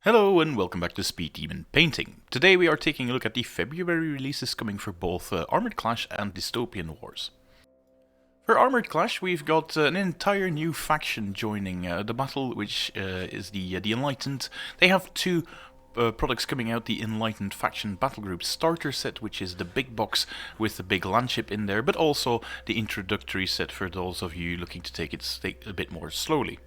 Hello and welcome back to Speed Demon Painting. Today we are taking a look at the February releases coming for both Armoured Clash and Dystopian Wars. For Armoured Clash we've got an entire new faction joining the battle, which is the Enlightened. They have two products coming out, the Enlightened Faction Battle Group Starter Set, which is the big box with the big landship in there, but also the introductory set for those of you looking to take it a bit more slowly.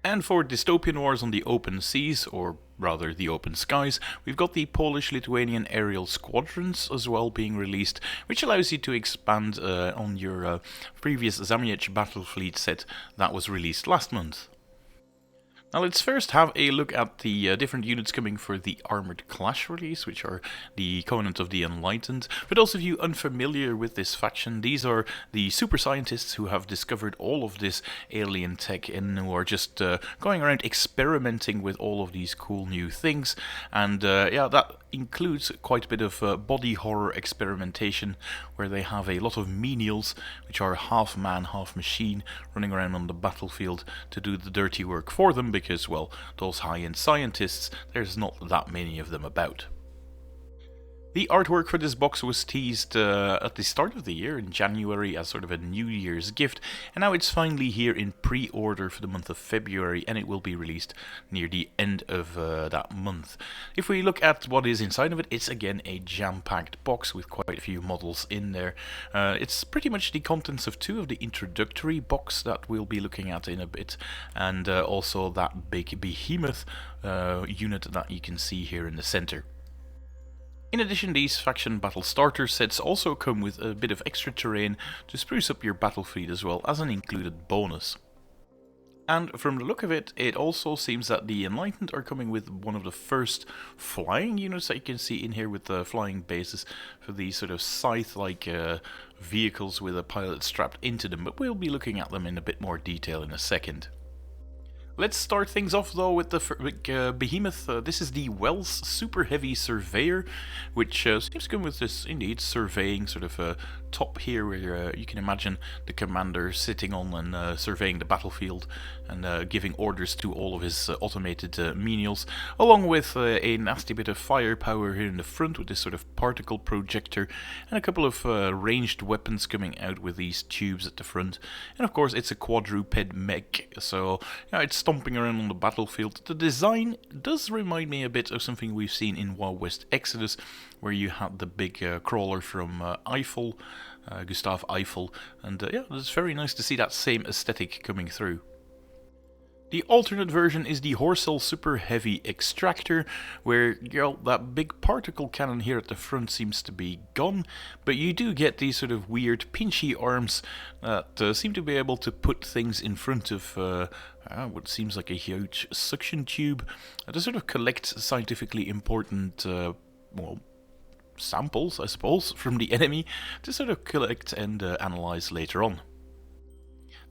And for Dystopian Wars on the open seas, or rather the open skies, we've got the Polish-Lithuanian aerial squadrons as well being released, which allows you to expand on your previous Zamiech battle fleet set that was released last month. Now let's first have a look at the different units coming for the Armoured Clash release, which are the Covenant of the Enlightened. For those of you unfamiliar with this faction, these are the super scientists who have discovered all of this alien tech and who are just going around experimenting with all of these cool new things. And yeah, that includes quite a bit of body horror experimentation, where they have a lot of menials, which are half man, half machine, running around on the battlefield to do the dirty work for them, because, well, those high-end scientists, there's not that many of them about. The artwork for this box was teased at the start of the year in January as sort of a New Year's gift, and now it's finally here in pre-order for the month of February, and it will be released near the end of that month. If we look at what is inside of it, it's again a jam-packed box with quite a few models in there. It's pretty much the contents of two of the introductory box that we'll be looking at in a bit, and also that big behemoth unit that you can see here in the center. In addition, these faction battle starter sets also come with a bit of extra terrain to spruce up your battle fleet as well as an included bonus. And from the look of it, it also seems that the Enlightened are coming with one of the first flying units that you can see in here, with the flying bases for these sort of scythe-like vehicles with a pilot strapped into them, but we'll be looking at them in a bit more detail in a second. Let's start things off though with the behemoth. This is the Wells Super Heavy Surveyor, which seems to come with this, indeed, surveying sort of top here, where you can imagine the commander sitting on and surveying the battlefield and giving orders to all of his automated menials, along with a nasty bit of firepower here in the front with this sort of particle projector, and a couple of ranged weapons coming out with these tubes at the front. And of course it's a quadruped mech, so it's stomping around on the battlefield. The design does remind me a bit of something we've seen in Wild West Exodus, where you had the big crawler from Eiffel, Gustav Eiffel, and yeah, it's very nice to see that same aesthetic coming through. The alternate version is the Horsell Super Heavy Extractor, where that big particle cannon here at the front seems to be gone, but you do get these sort of weird pinchy arms that seem to be able to put things in front of what seems like a huge suction tube to sort of collect scientifically important, samples, I suppose, from the enemy to sort of collect and analyze later on.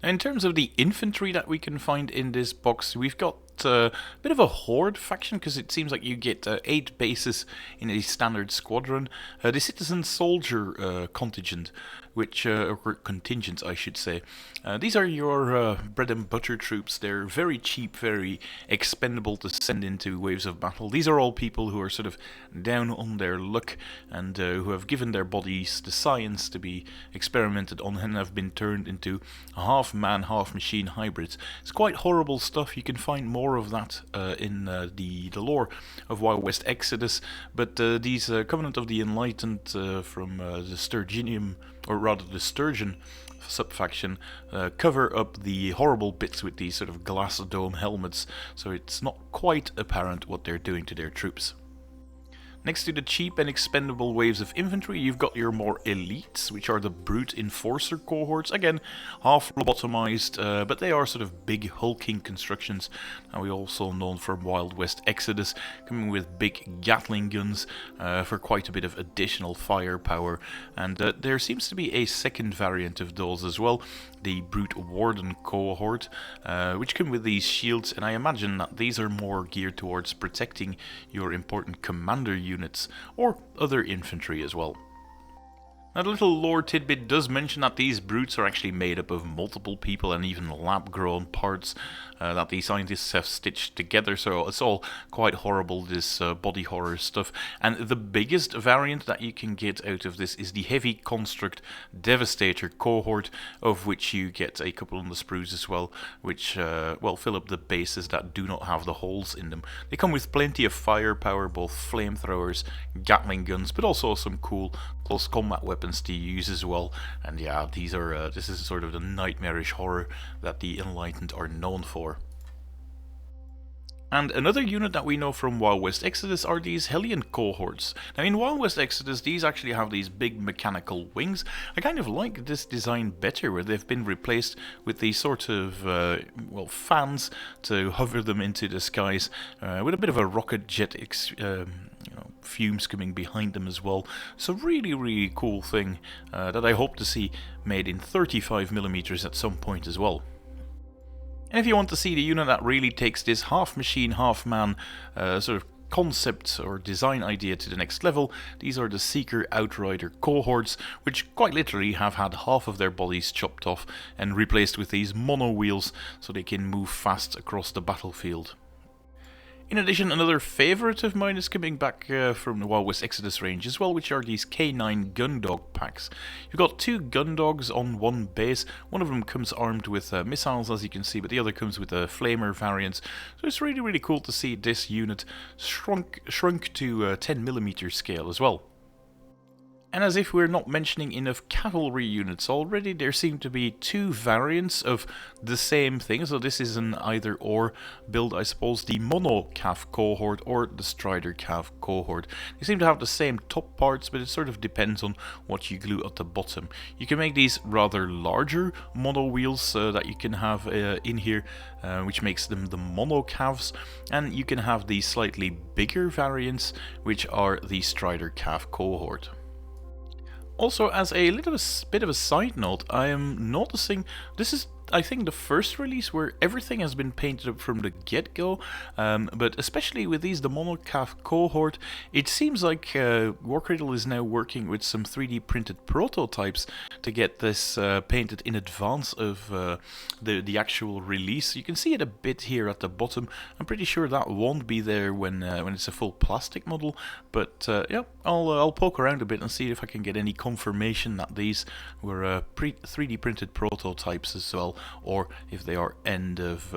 Now, in terms of the infantry that we can find in this box, we've got a bit of a horde faction, because it seems like you get 8 bases in a standard squadron. The citizen soldier contingent, or contingent I should say. These are your bread and butter troops. They're very cheap, very expendable to send into waves of battle. These are all people who are sort of down on their luck and who have given their bodies the science to be experimented on and have been turned into half man, half machine hybrids. It's quite horrible stuff. You can find more of that in the lore of Wild West Exodus, but these Covenant of the Enlightened from the Sturginium, or rather the Sturgeon subfaction, cover up the horrible bits with these sort of glass dome helmets, so it's not quite apparent what they're doing to their troops. Next to the cheap and expendable waves of infantry, you've got your more elites, which are the brute enforcer cohorts. Again, half lobotomized, but they are sort of big hulking constructions. And we also known from Wild West Exodus, coming with big Gatling guns for quite a bit of additional firepower. And there seems to be a second variant of those as well, the brute warden cohort, which come with these shields, and I imagine that these are more geared towards protecting your important commander units or other infantry as well. Now, the little lore tidbit does mention that these brutes are actually made up of multiple people and even lab-grown parts that the scientists have stitched together, so it's all quite horrible, this body horror stuff. And the biggest variant that you can get out of this is the Heavy Construct Devastator cohort, of which you get a couple on the sprues as well, which, well, fill up the bases that do not have the holes in them. They come with plenty of firepower, both flamethrowers, Gatling guns, but also some cool close combat weapons to use as well. And yeah, these are this is sort of the nightmarish horror that the Enlightened are known for. And another unit that we know from Wild West Exodus are these Hellion cohorts. Now in Wild West Exodus these actually have these big mechanical wings. I kind of like this design better, where they've been replaced with these sort of, well, fans to hover them into the skies, with a bit of a rocket jet fumes coming behind them as well. So really cool thing that I hope to see made in 35mm at some point as well. And if you want to see the unit that really takes this half machine, half man sort of concept or design idea to the next level, these are the Seeker Outrider cohorts, which quite literally have had half of their bodies chopped off and replaced with these mono wheels so they can move fast across the battlefield. In addition, another favourite of mine is coming back from the Wild West Exodus range as well, which are these K9 Gundog packs. You've got 2 Gundogs on one base. One of them comes armed with missiles, as you can see, but the other comes with a flamer variant. So it's really cool to see this unit shrunk to 10mm scale as well. And as if we're not mentioning enough cavalry units already, there seem to be 2 variants of the same thing. So this is an either or build, I suppose, the Mono Cav cohort or the Strider Cav cohort. They seem to have the same top parts, but it sort of depends on what you glue at the bottom. You can make these rather larger mono wheels that you can have in here, which makes them the Mono Cavs, and you can have these slightly bigger variants, which are the Strider Cav cohort. Also, as a little bit of a side note, I am noticing this is, I think, the first release where everything has been painted up from the get-go, but especially with these, the Monocav cohort, it seems like Warcradle is now working with some 3D printed prototypes to get this painted in advance of the actual release. You can see it a bit here at the bottom. I'm pretty sure that won't be there when it's a full plastic model, but yeah, I'll poke around a bit and see if I can get any confirmation that these were 3D printed prototypes as well, or if they are end of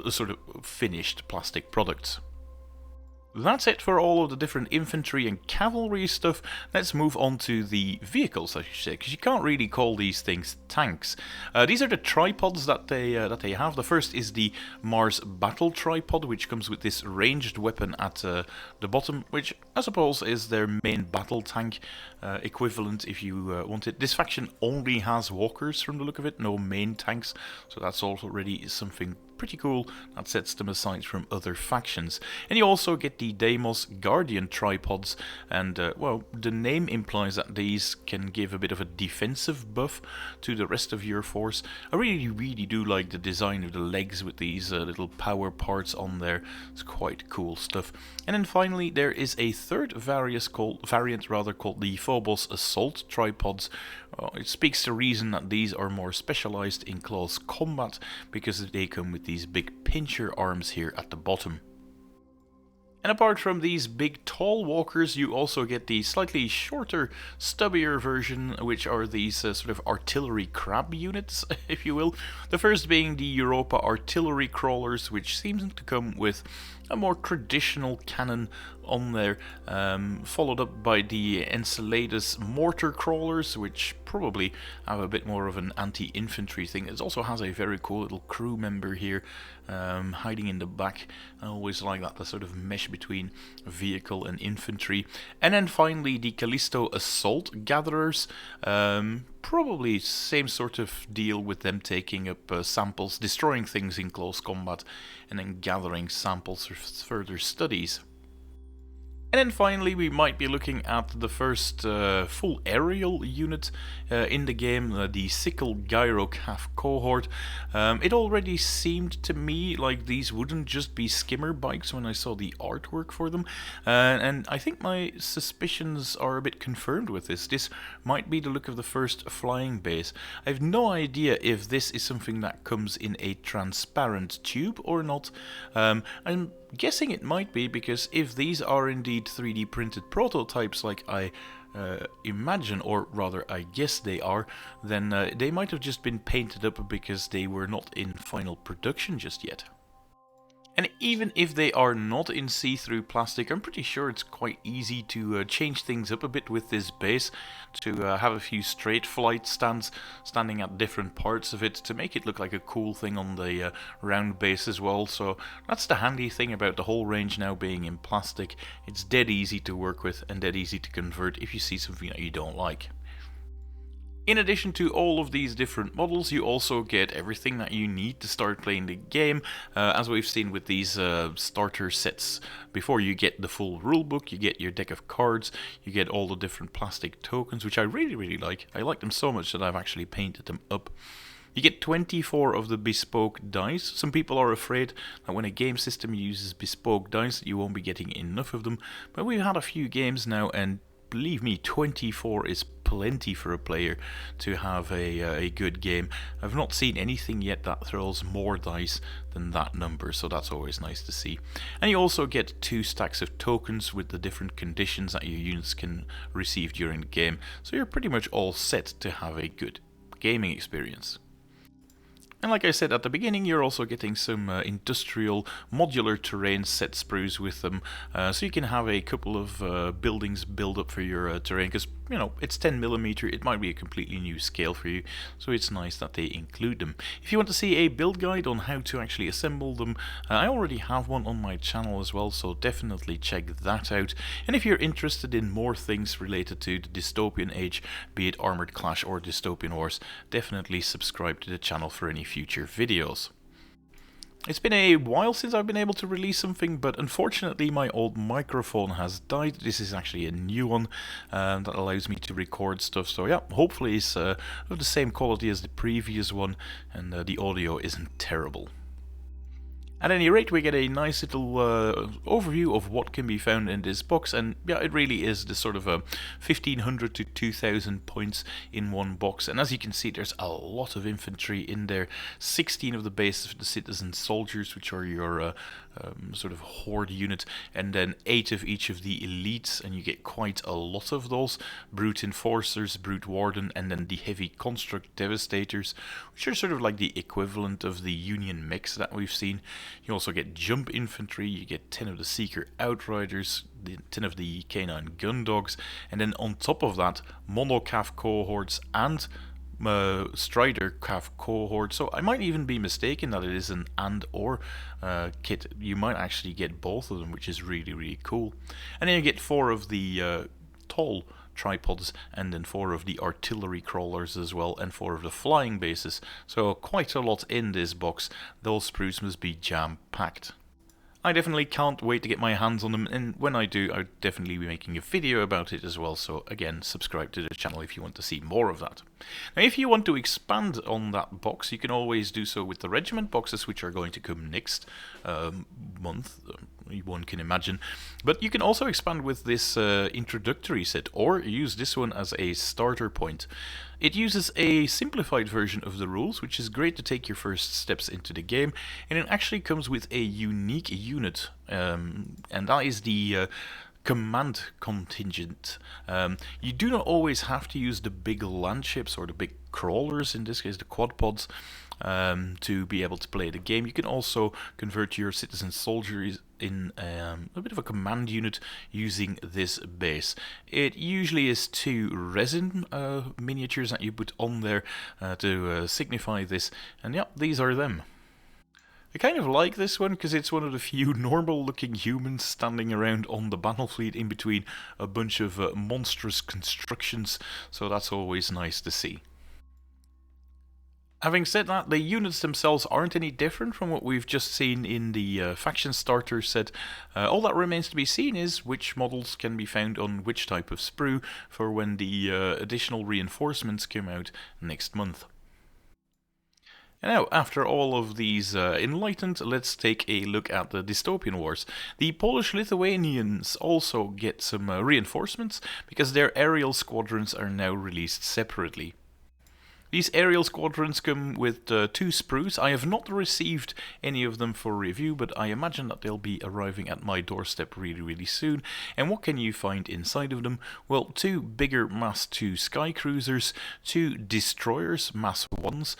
sort of finished plastic products. That's it for all of the different infantry and cavalry stuff. Let's move on to the vehicles, I should say, because you can't really call these things tanks. These are the tripods that they have. The first is the Mars Battle Tripod, which comes with this ranged weapon at the bottom, which I suppose is their main battle tank equivalent if you want it. This faction only has walkers from the look of it, no main tanks, so that's already something pretty cool that sets them aside from other factions. And you also get the Deimos Guardian tripods, and well, the name implies that these can give a bit of a defensive buff to the rest of your force. I really do like the design of the legs with these little power parts on there. It's quite cool stuff. And then finally there is a third variant called the Phobos Assault tripods. It speaks to reason that these are more specialized in close combat because they come with these big pincher arms here at the bottom. And apart from these big tall walkers, you also get the slightly shorter, stubbier version, which are these sort of artillery crab units, if you will. The first being the Europa artillery crawlers, which seems to come with a more traditional cannon on there, followed up by the Enceladus mortar crawlers, which probably have a bit more of an anti-infantry thing. It also has a very cool little crew member here hiding in the back. I always like that, the sort of mesh between vehicle and infantry. And then finally the Callisto assault gatherers, probably same sort of deal with them taking up samples, destroying things in close combat, and then gathering samples for further studies. And then finally we might be looking at the first full aerial unit in the game, the Sickle Gyro Cav cohort. It already seemed to me like these wouldn't just be skimmer bikes when I saw the artwork for them, and I think my suspicions are a bit confirmed with this. This might be the look of the first flying base. I have no idea if this is something that comes in a transparent tube or not. I'm guessing it might be, because if these are indeed 3D printed prototypes like I imagine, or rather I guess they are, then they might have just been painted up because they were not in final production just yet. And even if they are not in see-through plastic, I'm pretty sure it's quite easy to change things up a bit with this base, to have a few straight flight stands standing at different parts of it to make it look like a cool thing on the round base as well. So that's the handy thing about the whole range now being in plastic. It's dead easy to work with and dead easy to convert if you see something that you don't like. In addition to all of these different models, you also get everything that you need to start playing the game. As we've seen with these starter sets before, you get the full rulebook, you get your deck of cards, you get all the different plastic tokens, which I really like. I like them so much that I've actually painted them up. You get 24 of the bespoke dice. Some people are afraid that when a game system uses bespoke dice, you won't be getting enough of them. But we've had a few games now, and believe me, 24 is plenty for a player to have a good game. I've not seen anything yet that throws more dice than that number, so that's always nice to see. And you also get 2 stacks of tokens with the different conditions that your units can receive during the game, so you're pretty much all set to have a good gaming experience. And like I said at the beginning, you're also getting some industrial modular terrain set sprues with them, so you can have a couple of buildings build up for your terrain, because, you know, it's 10mm, it might be a completely new scale for you, so it's nice that they include them. If you want to see a build guide on how to actually assemble them, I already have one on my channel as well, so definitely check that out. And if you're interested in more things related to the dystopian age, be it Armoured Clash or Dystopian Wars, definitely subscribe to the channel for any future videos. It's been a while since I've been able to release something, but unfortunately my old microphone has died. This is actually a new one that allows me to record stuff, so yeah, hopefully it's of the same quality as the previous one, and the audio isn't terrible. At any rate, we get a nice little overview of what can be found in this box, and yeah, it really is the sort of 1500 to 2000 points in one box. And as you can see, there's a lot of infantry in there. 16 of the base of the citizen soldiers, which are your sort of horde unit, and then 8 of each of the elites, and you get quite a lot of those. Brute enforcers, brute warden, and then the heavy construct devastators, which are sort of like the equivalent of the union mechs that we've seen. You also get jump infantry, you get 10 of the seeker outriders, 10 of the canine gun dogs, and then on top of that, mono cav cohorts and Strider cav cohort. So I might even be mistaken that it is an and or kit. You might actually get both of them, which is really cool. And then you get 4 of the tall tripods, and then 4 of the artillery crawlers as well, and 4 of the flying bases. So quite a lot in this box. Those sprues must be jam-packed. I definitely can't wait to get my hands on them, and when I do, I'll definitely be making a video about it as well, so again, subscribe to the channel if you want to see more of that. Now, if you want to expand on that box, you can always do so with the regiment boxes, which are going to come next month, one can imagine. But you can also expand with this introductory set, or use this one as a starter point. It uses a simplified version of the rules, which is great to take your first steps into the game, and it actually comes with a unique unit, and that is the command contingent. You do not always have to use the big land ships or the big crawlers, in this case the quadpods, to be able to play the game. You can also convert your citizen soldiers in a bit of a command unit using this base. It usually is 2 resin miniatures that you put on there to signify this, and yeah, these are them. I kind of like this one because it's one of the few normal looking humans standing around on the battlefield in between a bunch of monstrous constructions, so that's always nice to see. Having said that, the units themselves aren't any different from what we've just seen in the faction starter set. All that remains to be seen is which models can be found on which type of sprue for when the additional reinforcements come out next month. And now, after all of these Enlightened, let's take a look at the Dystopian Wars. The Polish-Lithuanians also get some reinforcements because their aerial squadrons are now released separately. These aerial squadrons come with 2 sprues. I have not received any of them for review, but I imagine that they'll be arriving at my doorstep really soon. And what can you find inside of them? Well, 2 bigger Mass 2 sky cruisers, 2 destroyers, Mass 1s,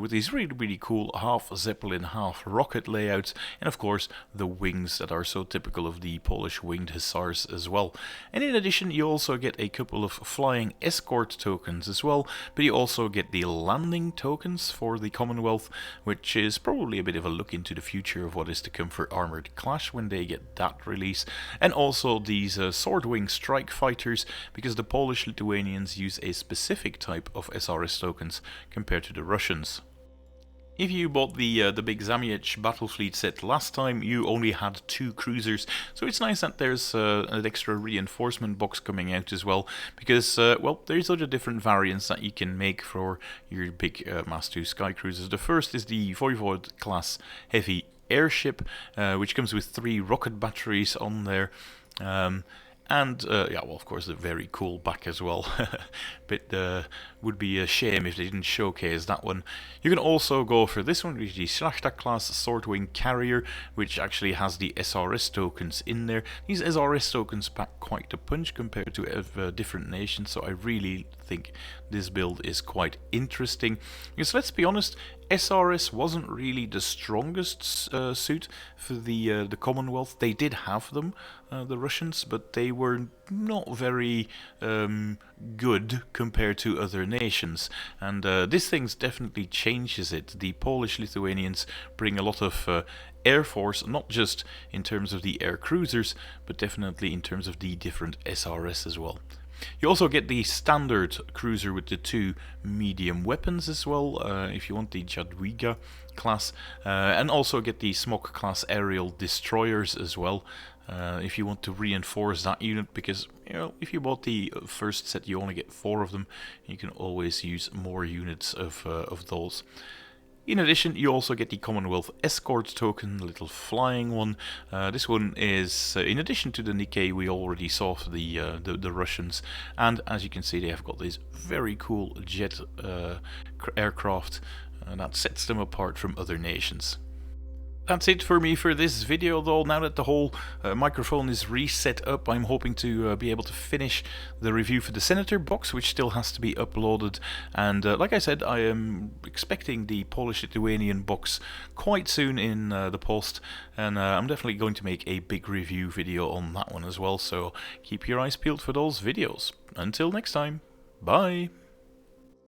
with these really cool half Zeppelin, half rocket layouts, and of course the wings that are so typical of the Polish winged hussars as well. And in addition, you also get a couple of flying escort tokens as well, but you also get the landing tokens for the Commonwealth, which is probably a bit of a look into the future of what is to come for Armoured Clash when they get that release, and also these sword-wing strike fighters, because the Polish-Lithuanians use a specific type of SRS tokens compared to the Russians. If you bought the big Zamiech battle fleet set last time, you only had 2 cruisers, so it's nice that there's an extra reinforcement box coming out as well, because, well, there's other different variants that you can make for your big Mass 2 sky cruisers. The first is the Voivod class heavy airship, which comes with 3 rocket batteries on there. And, yeah, well, of course, the very cool back as well. But would be a shame if they didn't showcase that one. You can also go for this one, which is the Schlachta class Swordwing Carrier, which actually has the SRS tokens in there. These SRS tokens pack quite a punch compared to different nations, so I really think this build is quite interesting. Because let's be honest, SRS wasn't really the strongest suit for the Commonwealth. They did have them, the Russians, but they were not very good compared to other nations. And this thing definitely changes it. The Polish-Lithuanians bring a lot of air force, not just in terms of the air cruisers, but definitely in terms of the different SRS as well. You also get the standard cruiser with the 2 medium weapons as well, if you want the Jadwiga class, and also get the Smok class aerial destroyers as well, if you want to reinforce that unit, because, you know, if you bought the first set you only get 4 of them, you can always use more units of those. In addition, you also get the Commonwealth Escort token, the little flying one. This one is, in addition to the Nikkei we already saw for the Russians, and as you can see they have got this very cool jet aircraft that sets them apart from other nations. That's it for me for this video though. Now that the whole microphone is reset up, I'm hoping to be able to finish the review for the Senator box, which still has to be uploaded. And like I said, I am expecting the Polish-Lithuanian box quite soon in the post, and I'm definitely going to make a big review video on that one as well, so keep your eyes peeled for those videos. Until next time, bye!